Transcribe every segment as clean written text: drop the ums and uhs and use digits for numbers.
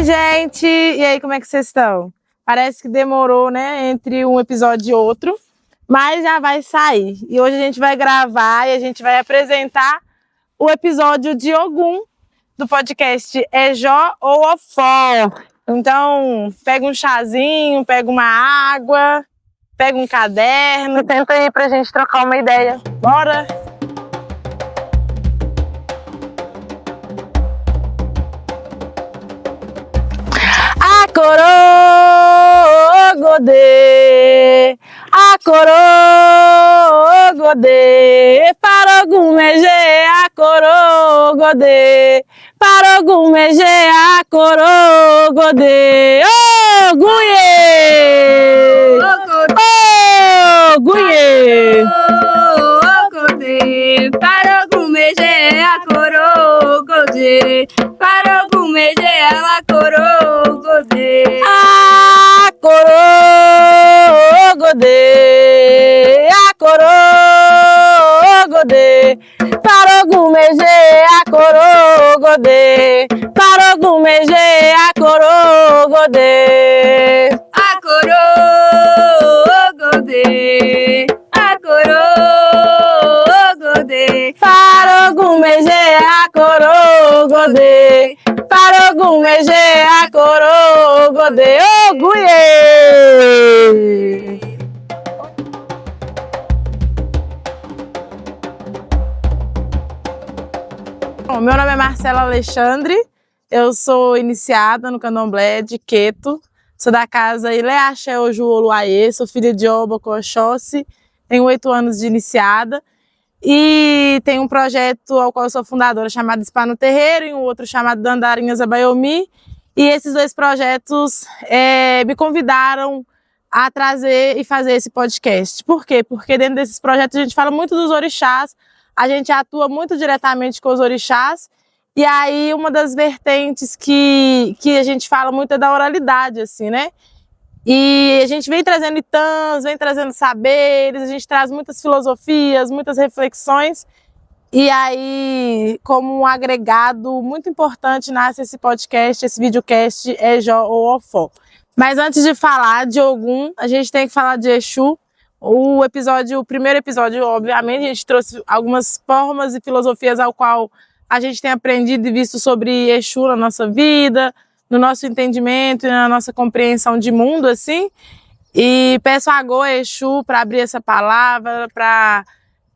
gente! E aí, como é que vocês estão? Parece que demorou, né, entre um episódio e outro, mas já vai sair. E hoje a gente vai gravar e a gente vai apresentar o episódio de Ogum, do podcast É Jó ou Ofó. Então, pega um chazinho, pega uma água, pega um caderno, tenta aí pra gente trocar uma ideia. Bora! A corogodê, para Ogum megê, a corogodê, para Ogum megê, a corogodê, Ogunhê! Ogunhê! Ogodê, para Ogum megê, a corogodê, para Ogum megê, ela corogodê. A corogodê, a corogodê, para Ogum megê, a corogodê, para Ogum megê, a corogodê. A corogodê, a corogodê, Para Ogum megê, a corogodê, para Ogum megê, a corogodê, Ogunhê! Bom, meu nome é Marcela Alexandre, eu sou iniciada no Candomblé de Queto, sou da casa Ileaxé Oju Oluayê, sou filha de Oba Oxóssi, tenho 8 anos de iniciada e tenho um projeto ao qual eu sou fundadora chamado Spa no Terreiro e um outro chamado Dandarinhas Abaiomi, e esses dois projetos me convidaram a trazer e fazer esse podcast. Por quê? Porque dentro desses projetos a gente fala muito dos orixás, a gente atua muito diretamente com os orixás, e aí uma das vertentes que a gente fala muito é da oralidade, assim, né? E a gente vem trazendo itãs, vem trazendo saberes, a gente traz muitas filosofias, muitas reflexões, e aí, como um agregado muito importante, nasce esse podcast, esse videocast É Jó ou Ofó. Mas antes de falar de Ogum, a gente tem que falar de Exu. O primeiro episódio, obviamente, a gente trouxe algumas formas e filosofias ao qual a gente tem aprendido e visto sobre Exu na nossa vida, no nosso entendimento e na nossa compreensão de mundo, assim. E peço a Go Exu para abrir essa palavra, para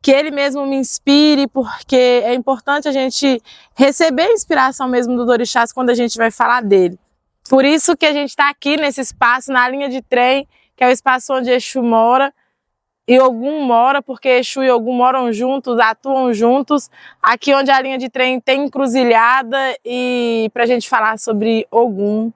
que ele mesmo me inspire, porque é importante a gente receber a inspiração mesmo do orixás quando a gente vai falar dele. Por isso que a gente está aqui nesse espaço, na linha de trem, que é o espaço onde Exu mora, e Ogum mora, porque Exu e Ogum moram juntos, atuam juntos, aqui onde a linha de trem tem encruzilhada, e para a gente falar sobre Ogum.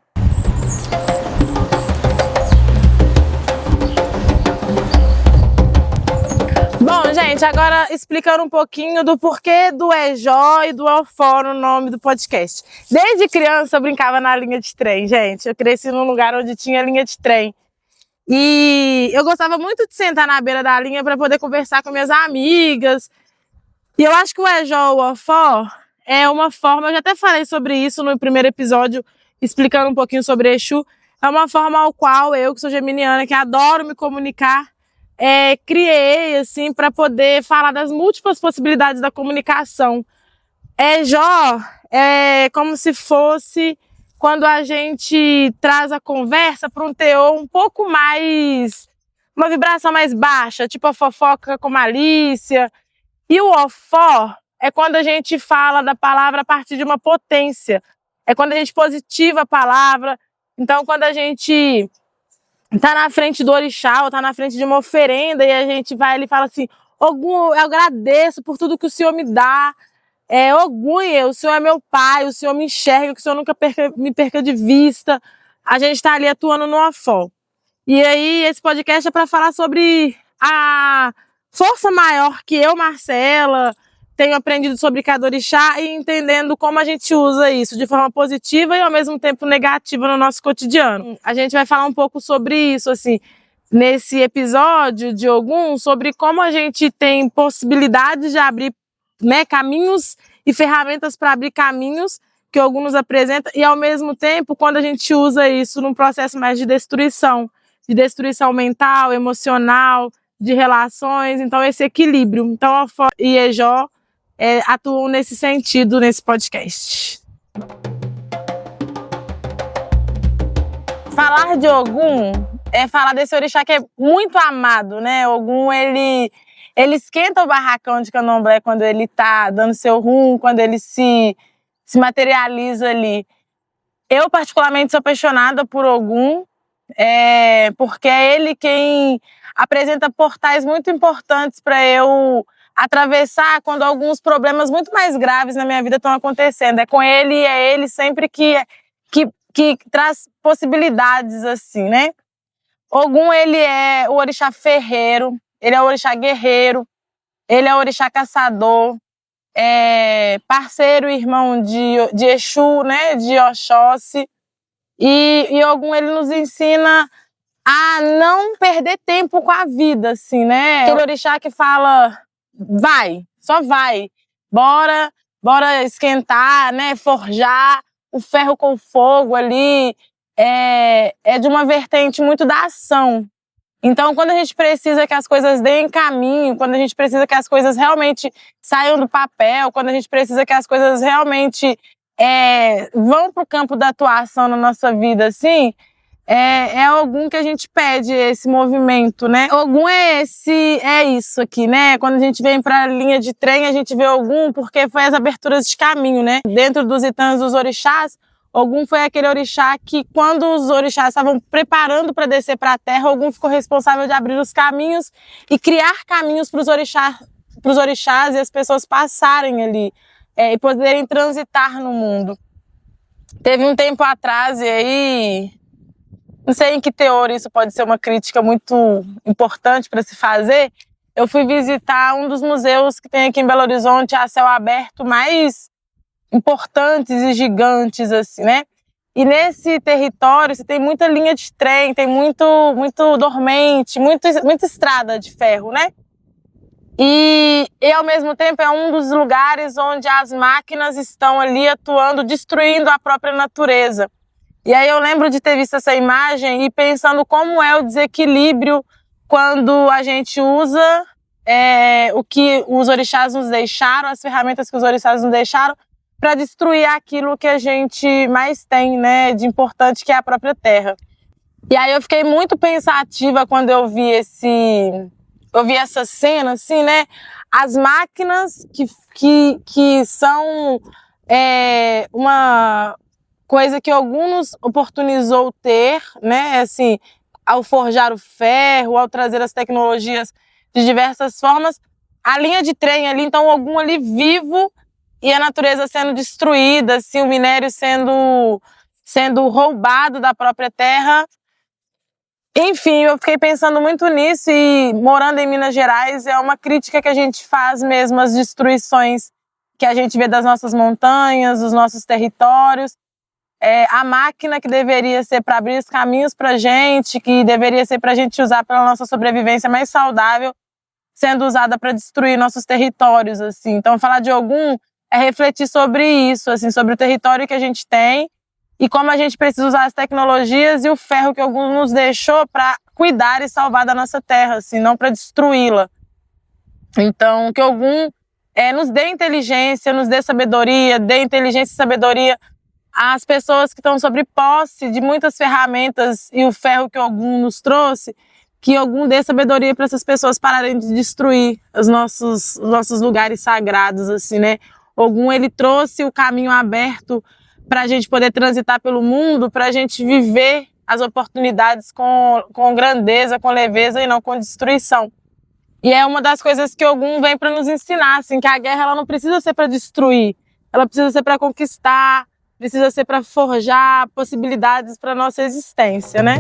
Bom, gente, agora explicando um pouquinho do porquê do É Jó e do Ofó no nome do podcast. Desde criança eu brincava na linha de trem, gente. Eu cresci num lugar onde tinha linha de trem. E eu gostava muito de sentar na beira da linha para poder conversar com minhas amigas. E eu acho que o É Jó ou Ofó é uma forma, eu já até falei sobre isso no primeiro episódio, explicando um pouquinho sobre Exu, é uma forma ao qual eu, que sou geminiana, que adoro me comunicar, criei, assim, para poder falar das múltiplas possibilidades da comunicação. É Jó é como se fosse quando a gente traz a conversa para um teor um pouco mais, uma vibração mais baixa, tipo a fofoca com malícia. E o Ofó é quando a gente fala da palavra a partir de uma potência, é quando a gente positiva a palavra. Então, quando a gente tá na frente do orixá, ou tá na frente de uma oferenda, e a gente vai ali e fala assim: Ogum, eu agradeço por tudo que o Senhor me dá. Ogum, o Senhor é meu pai, o Senhor me enxerga, que o Senhor nunca me perca de vista. A gente tá ali atuando no Ofó. E aí, esse podcast é para falar sobre a força maior que eu, Marcela, tenho aprendido sobre cada orixá e entendendo como a gente usa isso de forma positiva e ao mesmo tempo negativa no nosso cotidiano. A gente vai falar um pouco sobre isso, assim, nesse episódio de Ogum, sobre como a gente tem possibilidades de abrir, né, caminhos e ferramentas para abrir caminhos que Ogum nos apresenta, e ao mesmo tempo, quando a gente usa isso num processo mais de destruição mental, emocional, de relações, então esse equilíbrio. Então a Ofó e Iyejọ́ atuam nesse sentido nesse podcast. Falar de Ogum é falar desse orixá que é muito amado, né? Ogum, ele esquenta o barracão de Candomblé quando ele tá dando seu rum, quando ele se materializa ali. Eu, particularmente, sou apaixonada por Ogum, porque é ele quem apresenta portais muito importantes para eu atravessar quando alguns problemas muito mais graves na minha vida estão acontecendo. É ele sempre que traz possibilidades, assim, né? Ogum, ele é o orixá ferreiro, ele é o orixá guerreiro, ele é o orixá caçador, parceiro e irmão de Exu, né, de Oxóssi. E Ogum, ele nos ensina a não perder tempo com a vida, assim, né? Aquele orixá que fala, vai, só vai, bora esquentar, né, forjar o ferro com o fogo ali, é de uma vertente muito da ação. Então, quando a gente precisa que as coisas deem caminho, quando a gente precisa que as coisas realmente saiam do papel, quando a gente precisa que as coisas realmente vão para o campo da atuação na nossa vida, assim, é Ogum que a gente pede esse movimento, né? Ogum é isso aqui, né? Quando a gente vem para a linha de trem, a gente vê Ogum porque foi as aberturas de caminho, né? Dentro dos itãs dos orixás, Ogum foi aquele orixá que, quando os orixás estavam preparando para descer para a terra, Ogum ficou responsável de abrir os caminhos e criar caminhos para os orixás e as pessoas passarem ali e poderem transitar no mundo. Teve um tempo atrás, e aí, não sei em que teor isso pode ser uma crítica muito importante para se fazer, eu fui visitar um dos museus que tem aqui em Belo Horizonte a céu aberto mais importantes e gigantes, assim, né? E nesse território você tem muita linha de trem, tem muito dormente, muita estrada de ferro, né? E ao mesmo tempo é um dos lugares onde as máquinas estão ali atuando, destruindo a própria natureza. E aí eu lembro de ter visto essa imagem e pensando como é o desequilíbrio quando a gente usa o que os orixás nos deixaram, as ferramentas que os orixás nos deixaram, para destruir aquilo que a gente mais tem, né, de importante, que é a própria terra. E aí eu fiquei muito pensativa quando eu vi essa cena, assim, né? As máquinas que são uma coisa que Ogum nos oportunizou ter, né? Assim, ao forjar o ferro, ao trazer as tecnologias de diversas formas, a linha de trem ali, então Ogum ali vivo e a natureza sendo destruída, assim, o minério sendo roubado da própria terra. Enfim, eu fiquei pensando muito nisso e, morando em Minas Gerais, é uma crítica que a gente faz mesmo às destruições que a gente vê das nossas montanhas, dos nossos territórios. A máquina que deveria ser para abrir os caminhos para a gente, que deveria ser para a gente usar pela nossa sobrevivência mais saudável, sendo usada para destruir nossos territórios, assim. Então, falar de Ogum é refletir sobre isso, assim, sobre o território que a gente tem e como a gente precisa usar as tecnologias e o ferro que Ogum nos deixou para cuidar e salvar da nossa terra, assim, não para destruí-la. Então, que Ogum nos dê inteligência, nos dê sabedoria, dê inteligência e sabedoria às pessoas que estão sobre posse de muitas ferramentas e o ferro que Ogum nos trouxe, que Ogum dê sabedoria para essas pessoas pararem de destruir os nossos lugares sagrados, assim, né? Ogum, ele trouxe o caminho aberto para a gente poder transitar pelo mundo, para a gente viver as oportunidades com grandeza, com leveza e não com destruição. E é uma das coisas que Ogum vem para nos ensinar, assim, que a guerra ela não precisa ser para destruir, ela precisa ser para conquistar, precisa ser para forjar possibilidades para nossa existência, né?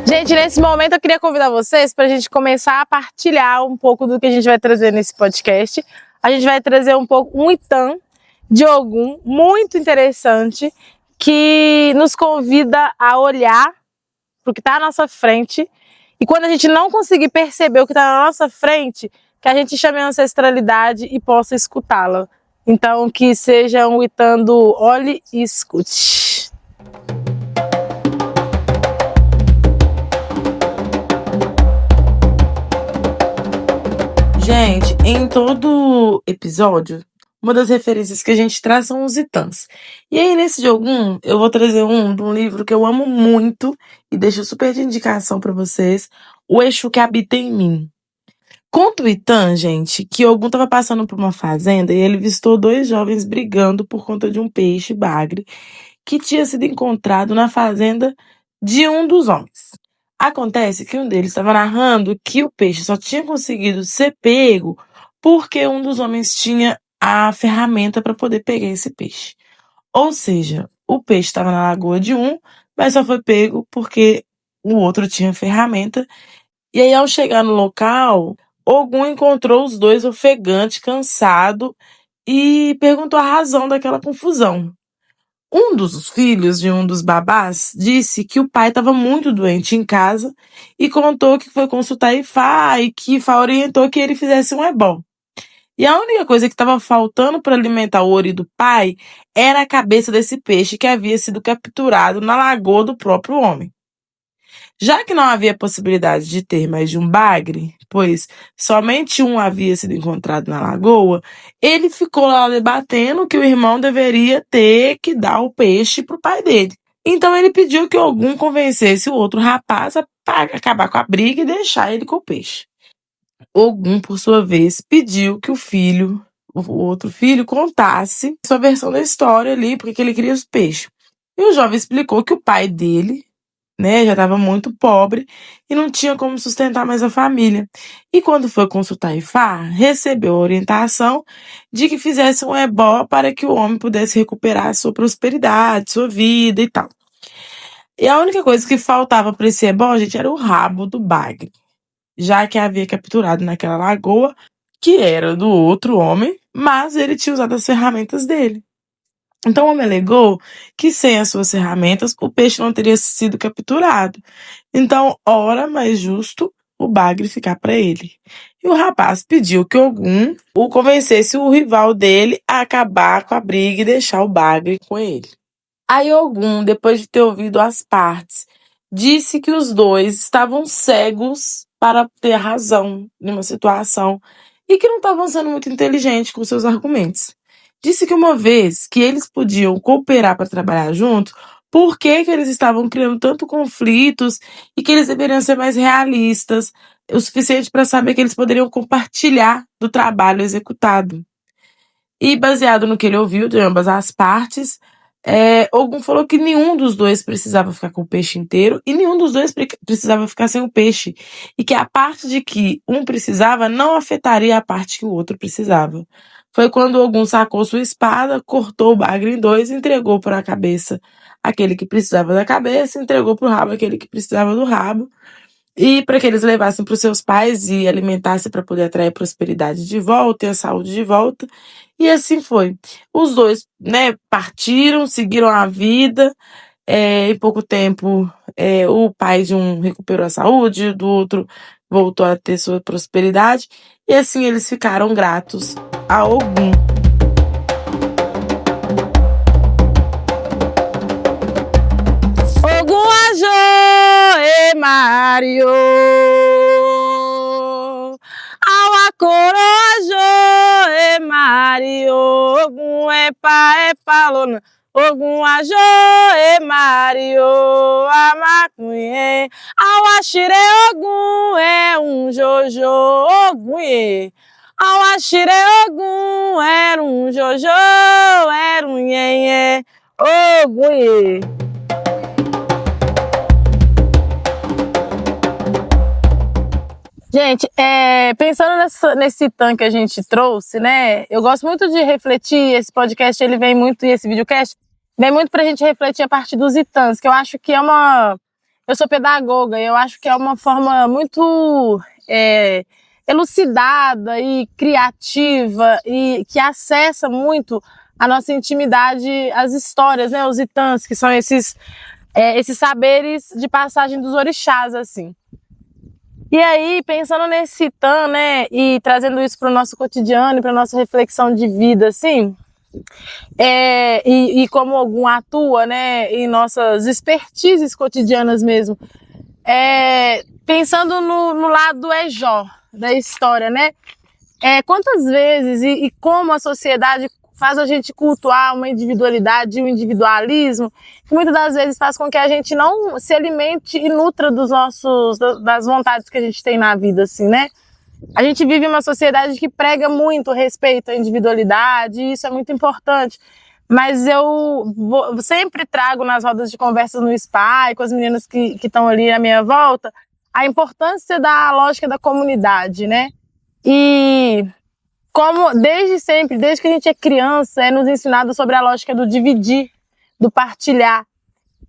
Gente, nesse momento eu queria convidar vocês para a gente começar a partilhar um pouco do que a gente vai trazer nesse podcast. A gente vai trazer um itã de Ogum muito interessante que nos convida a olhar para o que está à nossa frente. E quando a gente não conseguir perceber o que está na nossa frente, que a gente chame a ancestralidade e possa escutá-la. Então, que seja um Itã do olhe e escute. Gente, em todo episódio, uma das referências que a gente traz são os Itãs. E aí, nesse jogo eu vou trazer de um livro que eu amo muito e deixo super de indicação para vocês, O Exu que Habita em Mim. Conta o Itã, gente, que Ogum estava passando por uma fazenda e ele vistou dois jovens brigando por conta de um peixe bagre que tinha sido encontrado na fazenda de um dos homens. Acontece que um deles estava narrando que o peixe só tinha conseguido ser pego porque um dos homens tinha a ferramenta para poder pegar esse peixe. Ou seja, o peixe estava na lagoa de um, mas só foi pego porque o outro tinha ferramenta. E aí, ao chegar no local, Ogum encontrou os dois ofegante, cansado, e perguntou a razão daquela confusão. Um dos filhos de um dos babás disse que o pai estava muito doente em casa e contou que foi consultar Ifá e que Ifá orientou que ele fizesse um ebó. E a única coisa que estava faltando para alimentar o ori do pai era a cabeça desse peixe que havia sido capturado na lagoa do próprio homem. Já que não havia possibilidade de ter mais de um bagre, pois somente um havia sido encontrado na lagoa, ele ficou lá debatendo que o irmão deveria ter que dar o peixe pro pai dele. Então ele pediu que algum convencesse o outro rapaz a acabar com a briga e deixar ele com o peixe. Ogum, por sua vez, pediu que o outro filho, contasse sua versão da história ali, porque ele queria os peixes. E o jovem explicou que o pai dele, já estava muito pobre e não tinha como sustentar mais a família. E quando foi consultar Ifá, recebeu a orientação de que fizesse um ebó para que o homem pudesse recuperar sua prosperidade, sua vida e tal. E a única coisa que faltava para esse ebó, gente, era o rabo do bagre, já que havia capturado naquela lagoa, que era do outro homem, mas ele tinha usado as ferramentas dele. Então o homem alegou que sem as suas ferramentas o peixe não teria sido capturado. Então, ora mais justo o bagre ficar para ele. E o rapaz pediu que Ogum o convencesse o rival dele a acabar com a briga e deixar o bagre com ele. Aí Ogum, depois de ter ouvido as partes, disse que os dois estavam cegos para ter razão numa situação e que não estavam sendo muito inteligentes com seus argumentos. Disse que uma vez que eles podiam cooperar para trabalhar juntos, por que eles estavam criando tanto conflitos e que eles deveriam ser mais realistas, o suficiente para saber que eles poderiam compartilhar do trabalho executado. E baseado no que ele ouviu de ambas as partes, Ogum falou que nenhum dos dois precisava ficar com o peixe inteiro e nenhum dos dois precisava ficar sem o peixe. E que a parte de que um precisava não afetaria a parte que o outro precisava. Foi quando Ogum sacou sua espada, cortou o bagre em dois e entregou para a cabeça aquele que precisava da cabeça, entregou para o rabo aquele que precisava do rabo. E para que eles levassem para os seus pais e alimentassem para poder atrair prosperidade de volta e a saúde de volta. E assim foi. Os dois, partiram, seguiram a vida. Em pouco tempo, o pai de um recuperou a saúde, do outro voltou a ter sua prosperidade. E assim eles ficaram gratos a Ogum. Ogum ajô, e Mario. Awa coroa ajô, e Mario. Ogum é palona. Ogum ajô, e Mario. Amacunhe. Awa xire Ogum é jojo. Ogum é. Awa xire Ogum era jojo. Era nhenhe. Ogum é. Gente, pensando nesse Itã que a gente trouxe, eu gosto muito de refletir, esse podcast ele vem muito, e esse videocast vem muito pra gente refletir a partir dos Itãs, que eu acho que eu sou pedagoga, eu acho que é uma forma muito elucidada e criativa e que acessa muito a nossa intimidade, as histórias, os Itãs, que são esses saberes de passagem dos orixás, assim. E aí, pensando nesse Itã, né, e trazendo isso para o nosso cotidiano, para nossa reflexão de vida, assim, e como Ogum atua, né, em nossas expertises cotidianas mesmo, pensando no lado Ejó da história, né, quantas vezes e como a sociedade faz a gente cultuar uma individualidade, um individualismo, que muitas das vezes faz com que a gente não se alimente e nutra das vontades que a gente tem na vida, assim, né? A gente vive uma sociedade que prega muito respeito à individualidade, e isso é muito importante. Mas eu sempre trago nas rodas de conversa no SPA e com as meninas que estão ali à minha volta, a importância da lógica da comunidade, né? E como desde sempre, desde que a gente é criança, é nos ensinado sobre a lógica do dividir, do partilhar.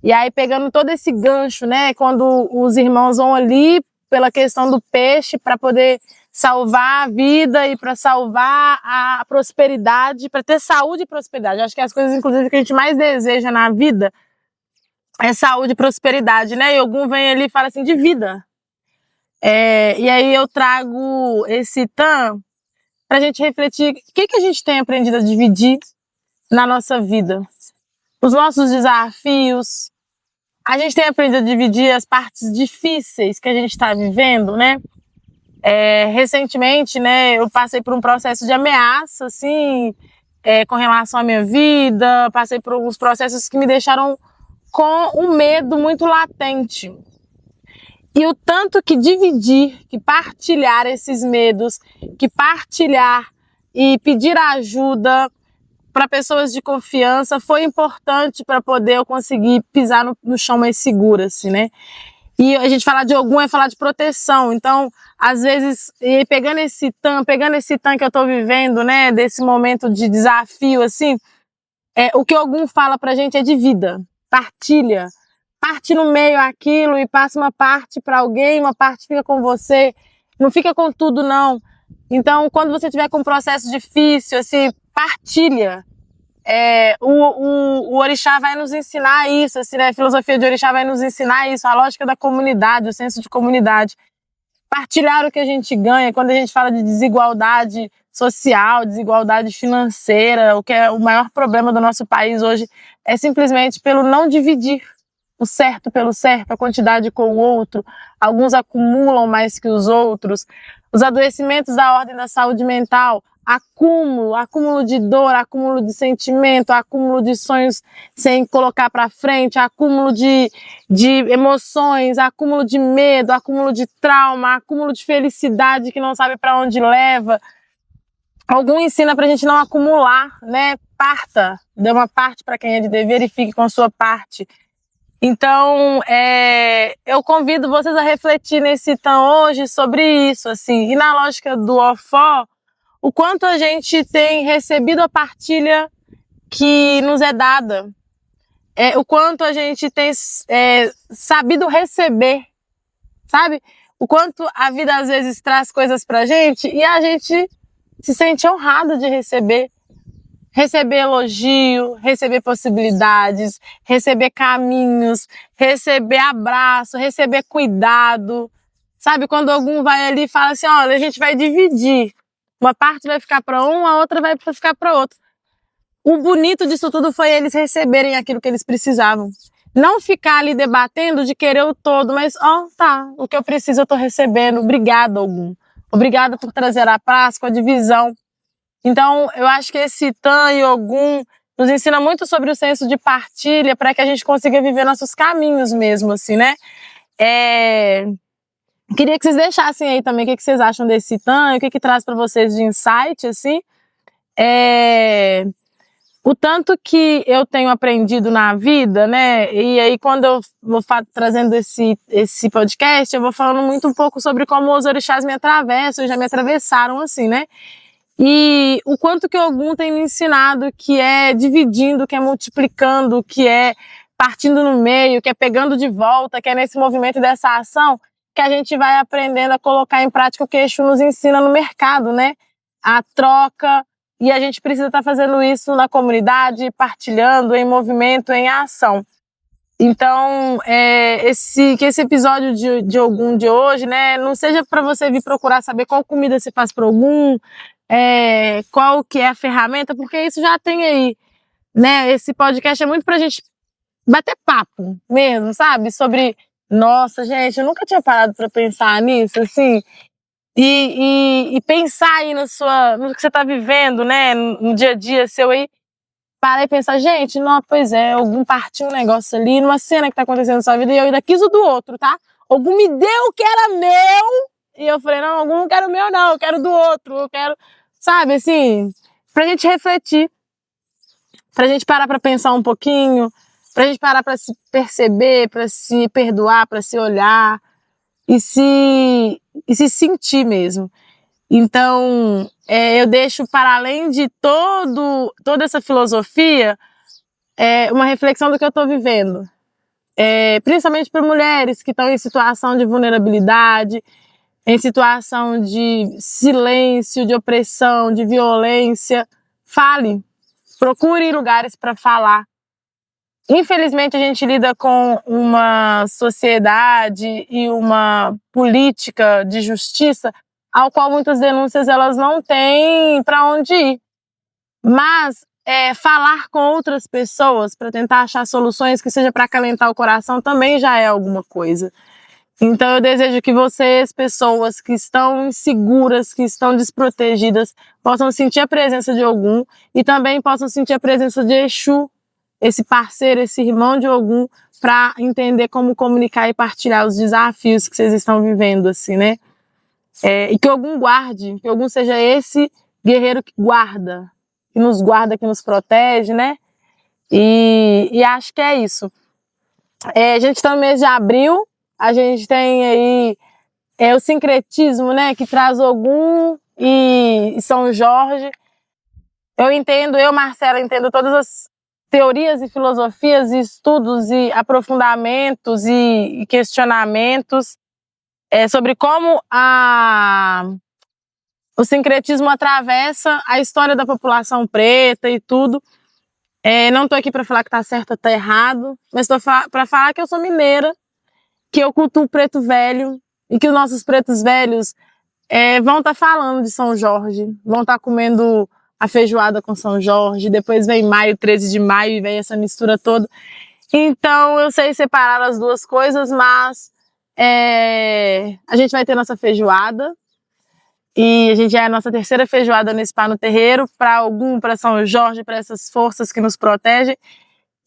E aí pegando todo esse gancho, né, quando os irmãos vão ali pela questão do peixe para poder salvar a vida e para salvar a prosperidade, para ter saúde e prosperidade. Eu acho que as coisas, inclusive, que a gente mais deseja na vida é saúde e prosperidade, né? E Ogum vem ali e fala assim, de vida. E aí eu trago esse Itã para a gente refletir o que a gente tem aprendido a dividir na nossa vida. Os nossos desafios. A gente tem aprendido a dividir as partes difíceis que a gente está vivendo, né? Recentemente, né, eu passei por um processo de ameaça, assim, com relação à minha vida, passei por alguns processos que me deixaram com um medo muito latente. E o tanto que dividir, que partilhar esses medos, que partilhar e pedir ajuda para pessoas de confiança foi importante para poder eu conseguir pisar no chão mais seguro, assim, né? E a gente falar de Ogum é falar de proteção. Então, às vezes, pegando esse Itã que eu tô vivendo, né, desse momento de desafio, assim, o que Ogum fala pra gente é de vida. Partilha. Parte no meio aquilo e passa uma parte para alguém, uma parte fica com você. Não fica com tudo, não. Então, quando você tiver com um processo difícil, assim, partilha. O Orixá vai nos ensinar isso, assim, né? A filosofia de Orixá vai nos ensinar isso, a lógica da comunidade, o senso de comunidade. Partilhar o que a gente ganha, quando a gente fala de desigualdade social, desigualdade financeira, o que é o maior problema do nosso país hoje é simplesmente pelo não dividir o certo pelo certo, a quantidade com o outro. Alguns acumulam mais que os outros. Os adoecimentos da ordem da saúde mental, acúmulo de dor, acúmulo de sentimento, acúmulo de sonhos sem colocar para frente, acúmulo de emoções, acúmulo de medo, acúmulo de trauma, acúmulo de felicidade que não sabe para onde leva. Algum ensina pra gente não acumular, né? Parta, dê uma parte para quem é de dever e fique com a sua parte. Então, eu convido vocês a refletir nesse Itã hoje sobre isso, assim, e na lógica do Ofó, o quanto a gente tem recebido a partilha que nos é dada, o quanto a gente tem sabido receber, sabe? O quanto a vida às vezes traz coisas pra gente e a gente se sente honrado de receber elogio, receber possibilidades, receber caminhos, receber abraço, receber cuidado. Sabe, quando algum vai ali e fala assim, olha, a gente vai dividir. Uma parte vai ficar para um, a outra vai ficar para outro. O bonito disso tudo foi eles receberem aquilo que eles precisavam. Não ficar ali debatendo de querer o todo, mas, tá, o que eu preciso eu tô recebendo. Obrigada, Ogum. Obrigada por trazer a paz com a divisão. Então, eu acho que esse Itã e Ogum nos ensina muito sobre o senso de partilha para que a gente consiga viver nossos caminhos mesmo, assim, né? Queria que vocês deixassem aí também o que vocês acham desse Itã, o que traz para vocês de insight, assim. O tanto que eu tenho aprendido na vida, né? E aí, quando eu vou trazendo esse podcast, eu vou falando muito um pouco sobre como os orixás me atravessam, já me atravessaram, assim, né? E o quanto que Ogum tem me ensinado, que é dividindo, que é multiplicando, que é partindo no meio, que é pegando de volta, que é nesse movimento dessa ação, que a gente vai aprendendo a colocar em prática o que Exu nos ensina no mercado, né? A troca, e a gente precisa estar fazendo isso na comunidade, partilhando, em movimento, em ação. Então, que esse episódio de Ogum de hoje, né, não seja para você vir procurar saber qual comida você faz para Ogum, qual que é a ferramenta, porque isso já tem aí, né? Esse podcast é muito pra gente bater papo mesmo, sabe? Sobre, nossa, gente, eu nunca tinha parado para pensar nisso, assim, e pensar aí no que você tá vivendo, né, no dia a dia seu aí. Parar e pensar, gente, não, pois é, algum partiu um negócio ali, numa cena que tá acontecendo na sua vida, e eu ainda quis o do outro, tá? Algum me deu o que era meu, e eu falei, não, algum não quero o meu não, eu quero do outro, eu quero, sabe, assim, pra gente refletir, pra gente parar pra pensar um pouquinho, pra gente parar pra se perceber, pra se perdoar, pra se olhar, e se sentir mesmo. Então, eu deixo para além de toda essa filosofia, uma reflexão do que eu estou vivendo. Principalmente para mulheres que estão em situação de vulnerabilidade, em situação de silêncio, de opressão, de violência. Fale, procure lugares para falar. Infelizmente, a gente lida com uma sociedade e uma política de justiça ao qual muitas denúncias elas não têm para onde ir. Mas falar com outras pessoas para tentar achar soluções que seja para acalentar o coração também já é alguma coisa. Então eu desejo que vocês, pessoas que estão inseguras, que estão desprotegidas, possam sentir a presença de Ogum e também possam sentir a presença de Exu, esse parceiro, esse irmão de Ogum, para entender como comunicar e partilhar os desafios que vocês estão vivendo, assim, né? E que Ogum guarde, que Ogum seja esse guerreiro que guarda, que nos protege, né? E acho que é isso. A gente está no mês de abril, a gente tem aí o sincretismo, né? Que traz Ogum e São Jorge. Eu, Marcela, entendo todas as teorias e filosofias e estudos e aprofundamentos e questionamentos sobre como o sincretismo atravessa a história da população preta e tudo. Não estou aqui para falar que está certo ou está errado, mas estou para falar que eu sou mineira, que eu cultuo o preto velho e que os nossos pretos velhos vão estar falando de São Jorge, vão estar comendo a feijoada com São Jorge, depois vem maio, 13 de maio, e vem essa mistura toda. Então eu sei separar as duas coisas, mas a gente vai ter nossa feijoada, e a gente já é a nossa terceira feijoada nesse Pá no Terreiro, para Ogum, para São Jorge, para essas forças que nos protegem,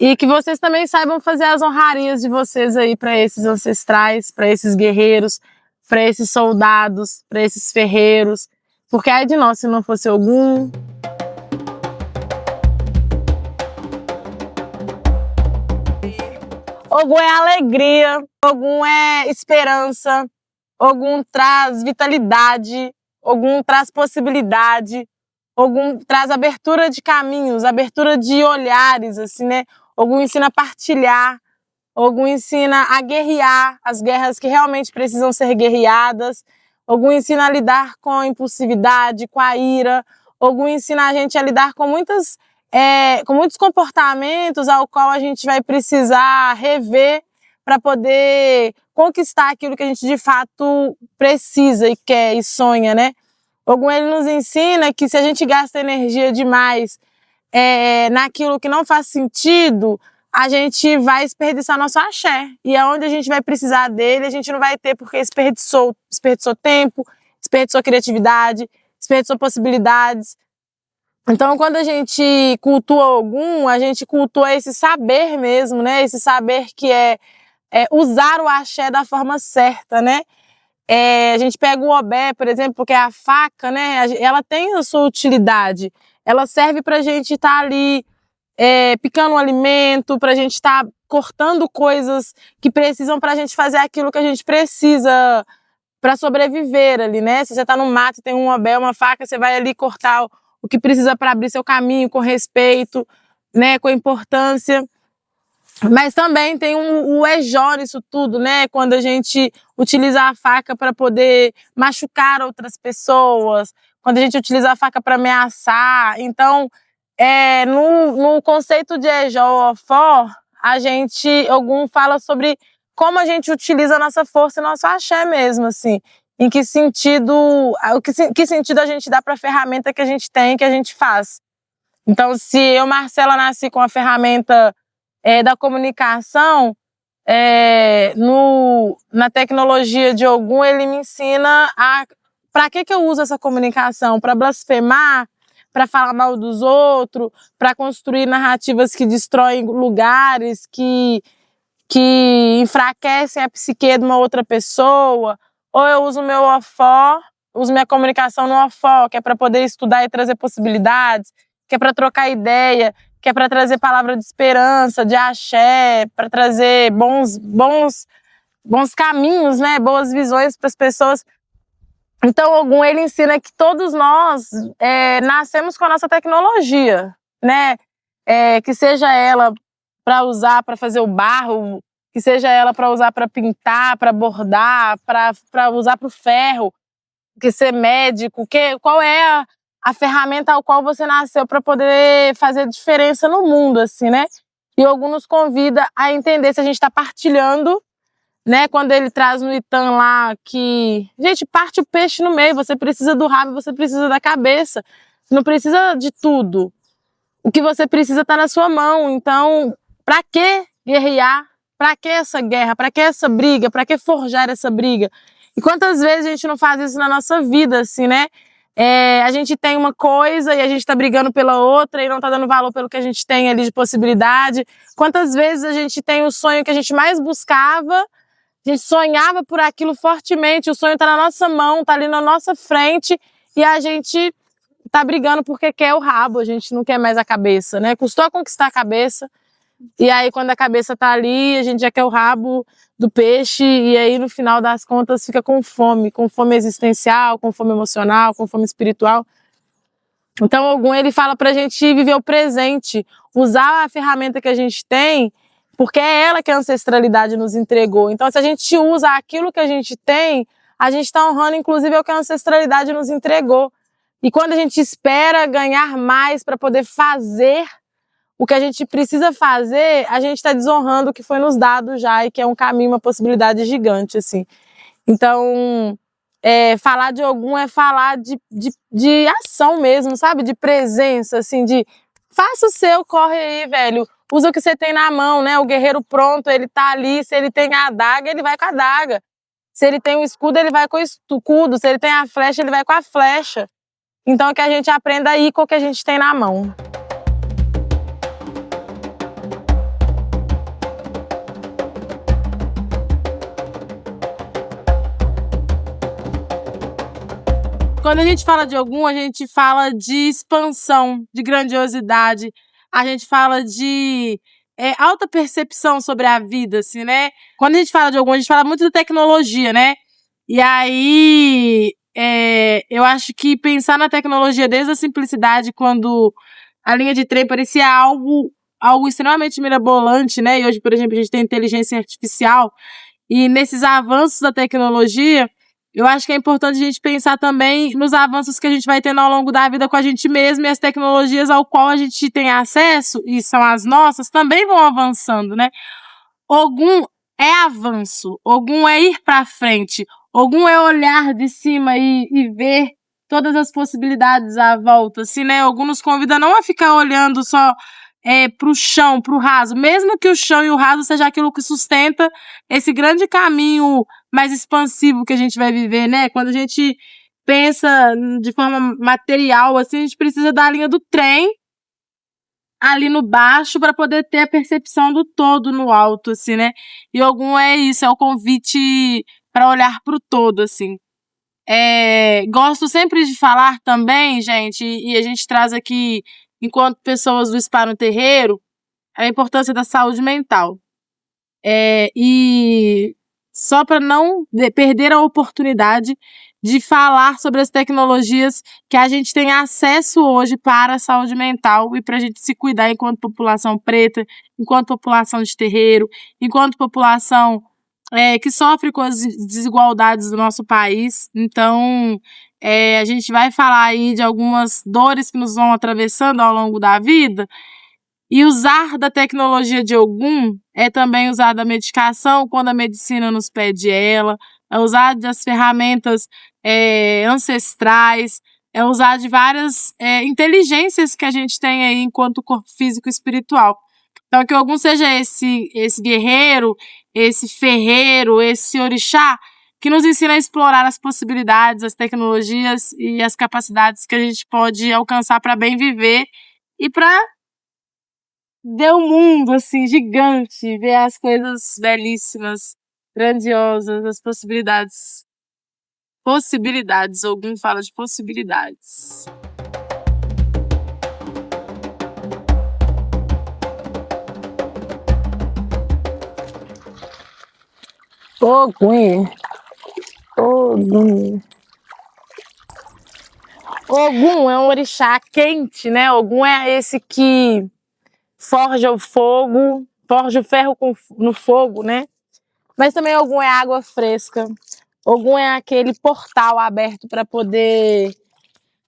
e que vocês também saibam fazer as honrarias de vocês aí para esses ancestrais, para esses guerreiros, para esses soldados, para esses ferreiros, porque ai de nós se não fosse Ogum. Ogum é alegria, Ogum é esperança, Ogum traz vitalidade, Ogum traz possibilidade, Ogum traz abertura de caminhos, abertura de olhares, assim, né? Ogum ensina a partilhar, Ogum ensina a guerrear as guerras que realmente precisam ser guerreadas, Ogum ensina a lidar com a impulsividade, com a ira, Ogum ensina a gente a lidar com muitos comportamentos ao qual a gente vai precisar rever para poder conquistar aquilo que a gente de fato precisa e quer e sonha, né? Ogum, ele nos ensina que se a gente gasta energia demais naquilo que não faz sentido, a gente vai desperdiçar nosso axé. E aonde a gente vai precisar dele, a gente não vai ter, porque desperdiçou tempo, desperdiçou criatividade, desperdiçou possibilidades. Então, quando a gente cultua Ogum, a gente cultua esse saber mesmo, né? Esse saber que é usar o axé da forma certa, né? A gente pega o obé, por exemplo, porque a faca, né? Ela tem a sua utilidade. Ela serve pra gente estar ali picando um alimento, pra gente estar cortando coisas que precisam pra gente fazer aquilo que a gente precisa para sobreviver ali, né? Se você tá no mato e tem um obé, uma faca, você vai ali cortar o que precisa para abrir seu caminho com respeito, né? Com importância. Mas também tem o ejó nisso tudo, né? Quando a gente utiliza a faca para poder machucar outras pessoas, quando a gente utiliza a faca para ameaçar. Então, no conceito de ejó ofó, Ogum fala sobre como a gente utiliza a nossa força e nosso axé mesmo, assim. Em que sentido, que sentido a gente dá para a ferramenta que a gente tem, que a gente faz. Então, se eu, Marcela, nasci com a ferramenta da comunicação, na tecnologia de Ogum, ele me ensina para que eu uso essa comunicação? Para blasfemar? Para falar mal dos outros? Para construir narrativas que destroem lugares, que enfraquecem a psique de uma outra pessoa? Ou eu uso meu ofó, uso minha comunicação no ofó, que é para poder estudar e trazer possibilidades, que é para trocar ideia, que é para trazer palavra de esperança, de axé, para trazer bons caminhos, né? Boas visões para as pessoas. Então, Ogum, ele ensina que todos nós nascemos com a nossa tecnologia, né? Que seja ela para usar para fazer o barro, que seja ela para usar para pintar, para bordar, para usar para o ferro, que ser médico, qual é a ferramenta ao qual você nasceu para poder fazer diferença no mundo, assim, né? E Ogum nos convida a entender se a gente está partilhando, né? Quando ele traz no Itan lá que, gente, parte o peixe no meio, você precisa do rabo, você precisa da cabeça, você não precisa de tudo. O que você precisa está na sua mão. Então, para que guerrear? Para que essa guerra? Para que essa briga? Para que forjar essa briga? E quantas vezes a gente não faz isso na nossa vida, assim, né? A gente tem uma coisa e a gente está brigando pela outra e não está dando valor pelo que a gente tem ali de possibilidade. Quantas vezes a gente tem o sonho que a gente mais buscava, a gente sonhava por aquilo fortemente, o sonho está na nossa mão, está ali na nossa frente e a gente tá brigando porque quer o rabo, a gente não quer mais a cabeça, né? Custou a conquistar a cabeça, e aí quando a cabeça tá ali, a gente já quer o rabo do peixe, e aí no final das contas fica com fome existencial, com fome emocional, com fome espiritual. Então Ogum, ele fala pra gente viver o presente, usar a ferramenta que a gente tem, porque é ela que a ancestralidade nos entregou. Então se a gente usa aquilo que a gente tem, a gente tá honrando inclusive o que a ancestralidade nos entregou. E quando a gente espera ganhar mais para poder fazer o que a gente precisa fazer, a gente está desonrando o que foi nos dado já e que é um caminho, uma possibilidade gigante, assim. Então, falar de Ogum é falar de ação mesmo, sabe? De presença, assim, de faça o seu, corre aí, velho. Usa o que você tem na mão, né? O guerreiro pronto, ele tá ali, se ele tem a adaga, ele vai com a adaga. Se ele tem o escudo, ele vai com o escudo. Se ele tem a flecha, ele vai com a flecha. Então, que a gente aprenda a ir com o que a gente tem na mão. Quando a gente fala de Ogum, a gente fala de expansão, de grandiosidade, a gente fala de alta percepção sobre a vida, assim, né? Quando a gente fala de Ogum, a gente fala muito de tecnologia, né? E aí, eu acho que pensar na tecnologia desde a simplicidade, quando a linha de trem parecia algo extremamente mirabolante, né? E hoje, por exemplo, a gente tem inteligência artificial, e nesses avanços da tecnologia, eu acho que é importante a gente pensar também nos avanços que a gente vai tendo ao longo da vida com a gente mesmo, e as tecnologias ao qual a gente tem acesso, e são as nossas, também vão avançando, né? Ogum é avanço, Ogum é ir para frente, Ogum é olhar de cima e ver todas as possibilidades à volta, assim, né? Ogum nos convida não a ficar olhando só pro chão, pro raso, mesmo que o chão e o raso seja aquilo que sustenta esse grande caminho mais expansivo que a gente vai viver, né? Quando a gente pensa de forma material, assim, a gente precisa da linha do trem ali no baixo para poder ter a percepção do todo no alto, assim, né? E Ogum é isso, é o convite para olhar pro todo, assim. Gosto sempre de falar também, gente, e a gente traz aqui, enquanto pessoas do Spa no Terreiro, a importância da saúde mental. E só para não perder a oportunidade de falar sobre as tecnologias que a gente tem acesso hoje para a saúde mental e para a gente se cuidar enquanto população preta, enquanto população de terreiro, enquanto população que sofre com as desigualdades do nosso país. Então, a gente vai falar aí de algumas dores que nos vão atravessando ao longo da vida E usar da tecnologia de Ogum é também usar da medicação quando a medicina nos pede ela, é usar das ferramentas ancestrais, é usar de várias inteligências que a gente tem aí enquanto corpo físico e espiritual. Então, que Ogum seja esse guerreiro, esse ferreiro, esse orixá, que nos ensina a explorar as possibilidades, as tecnologias e as capacidades que a gente pode alcançar para bem viver e para ver um mundo assim gigante, ver as coisas belíssimas, grandiosas, as possibilidades. Possibilidades, Ogum fala de possibilidades. Ogum. Ogum é um orixá quente, né? Ogum é esse que forja o fogo, forja o ferro no fogo, né? Mas também Ogum é água fresca. Ogum é aquele portal aberto para poder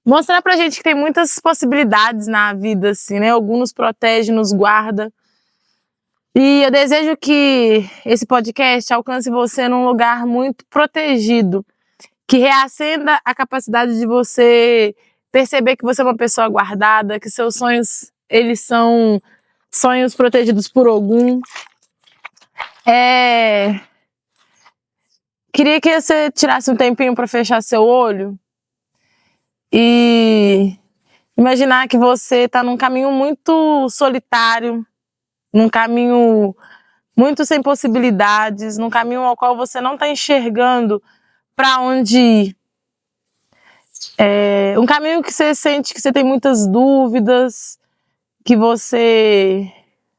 mostrar pra gente que tem muitas possibilidades na vida, assim, né? Ogum nos protege, nos guarda. E eu desejo que esse podcast alcance você num lugar muito protegido, que reacenda a capacidade de você perceber que você é uma pessoa guardada, que seus sonhos, eles são sonhos protegidos por Ogum. Queria que você tirasse um tempinho para fechar seu olho e imaginar que você está num caminho muito solitário, num caminho muito sem possibilidades, num caminho ao qual você não está enxergando para onde ir. Um caminho que você sente que você tem muitas dúvidas, que você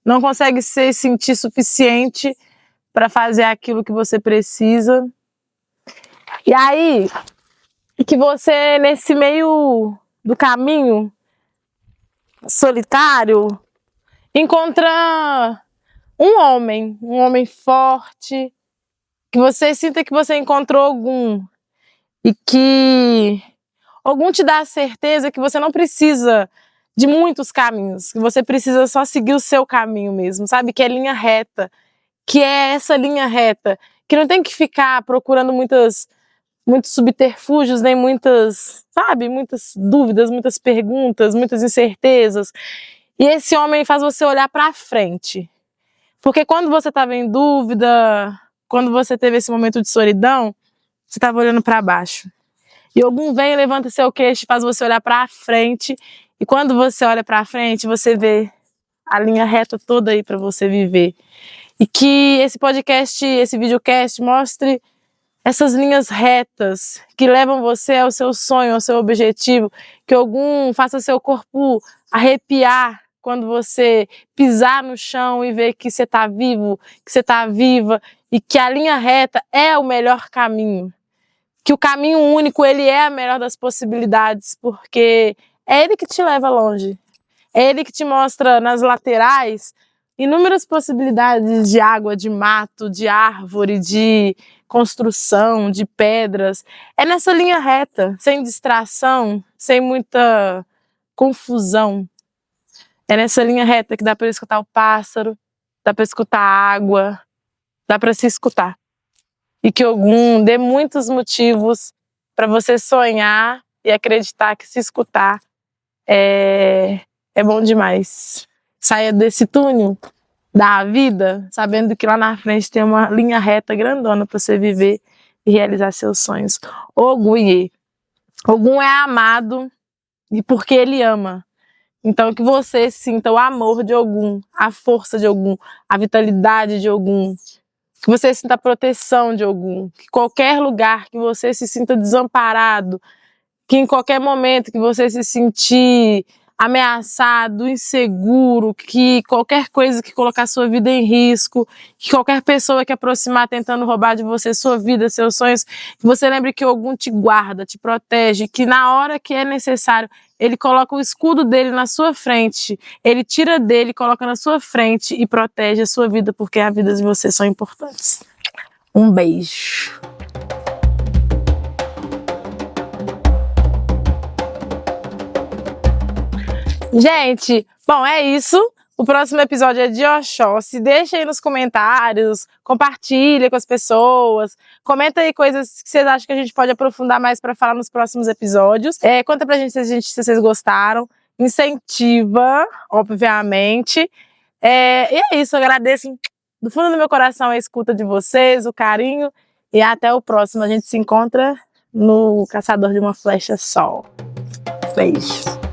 não consegue se sentir suficiente para fazer aquilo que você precisa. E aí, que você, nesse meio do caminho solitário, encontra um homem forte, que você sinta que você encontrou Ogum e que Ogum te dá a certeza que você não precisa de muitos caminhos, que você precisa só seguir o seu caminho mesmo, sabe? Que é linha reta, que é essa linha reta, que não tem que ficar procurando muitos subterfúgios, nem muitas dúvidas, muitas perguntas, muitas incertezas. E esse homem faz você olhar para frente. Porque quando você estava em dúvida, quando você teve esse momento de solidão, você estava olhando para baixo. E Ogum vem e levanta seu queixo, faz você olhar para frente. E quando você olha para frente, você vê a linha reta toda aí para você viver. E que esse podcast, esse videocast mostre essas linhas retas que levam você ao seu sonho, ao seu objetivo. Que Ogum faça seu corpo arrepiar quando você pisar no chão e ver que você está vivo, que você está viva e que a linha reta é o melhor caminho. Que o caminho único, ele é a melhor das possibilidades, porque é ele que te leva longe. É ele que te mostra nas laterais inúmeras possibilidades de água, de mato, de árvore, de construção, de pedras. É nessa linha reta, sem distração, sem muita confusão. É nessa linha reta que dá para escutar o pássaro, dá para escutar a água, dá para se escutar. E que Ogum dê muitos motivos para você sonhar e acreditar que se escutar é bom demais. Saia desse túnel da vida, sabendo que lá na frente tem uma linha reta grandona para você viver e realizar seus sonhos. Ogum é amado e porque ele ama. Então que você sinta o amor de Ogum, a força de Ogum, a vitalidade de Ogum. Que você sinta a proteção de Ogum. Que qualquer lugar que você se sinta desamparado, que em qualquer momento que você se sentir ameaçado, inseguro, que qualquer coisa que colocar sua vida em risco, que qualquer pessoa que aproximar tentando roubar de você sua vida, seus sonhos, que você lembre que Ogum te guarda, te protege, que na hora que é necessário, ele coloca o escudo dele na sua frente, ele tira dele, coloca na sua frente e protege a sua vida, porque a vida de vocês são importantes. Um beijo. Gente, bom, é isso. O próximo episódio é de Oxóssi. Deixa aí nos comentários, compartilha com as pessoas, comenta aí coisas que vocês acham que a gente pode aprofundar mais para falar nos próximos episódios. Conta pra gente se vocês gostaram, incentiva, obviamente. E é isso, eu agradeço do fundo do meu coração a escuta de vocês, o carinho, e até o próximo. A gente se encontra no Caçador de uma Flecha Só. Beijos.